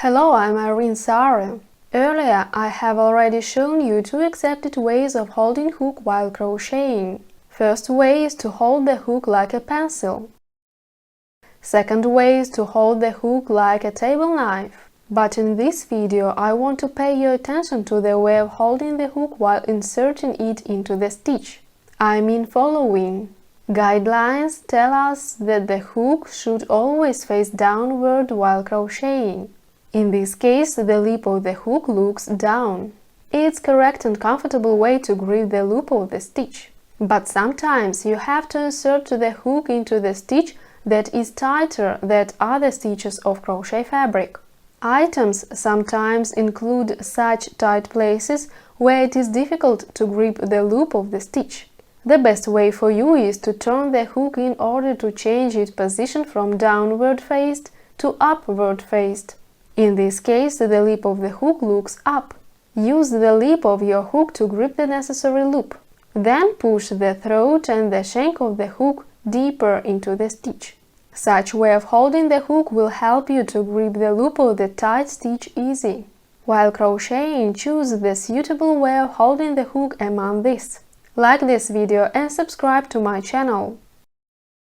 Hello, I'm Irene Saare. Earlier, I have already shown you two accepted ways of holding hook while crocheting. First way is to hold the hook like a pencil. Second way is to hold the hook like a table knife. But in this video, I want to pay your attention to the way of holding the hook while inserting it into the stitch. I mean following. Guidelines tell us that the hook should always face downward while crocheting. In this case, the lip of the hook looks down. It's correct and comfortable way to grip the loop of the stitch. But sometimes you have to insert the hook into the stitch that is tighter than other stitches of crochet fabric. Items sometimes include such tight places where it is difficult to grip the loop of the stitch. The best way for you is to turn the hook in order to change its position from downward faced to upward faced. In this case, the lip of the hook looks up. Use the lip of your hook to grip the necessary loop. Then push the throat and the shank of the hook deeper into the stitch. Such way of holding the hook will help you to grip the loop of the tight stitch easy. While crocheting, choose the suitable way of holding the hook among these. Like this video and subscribe to my channel.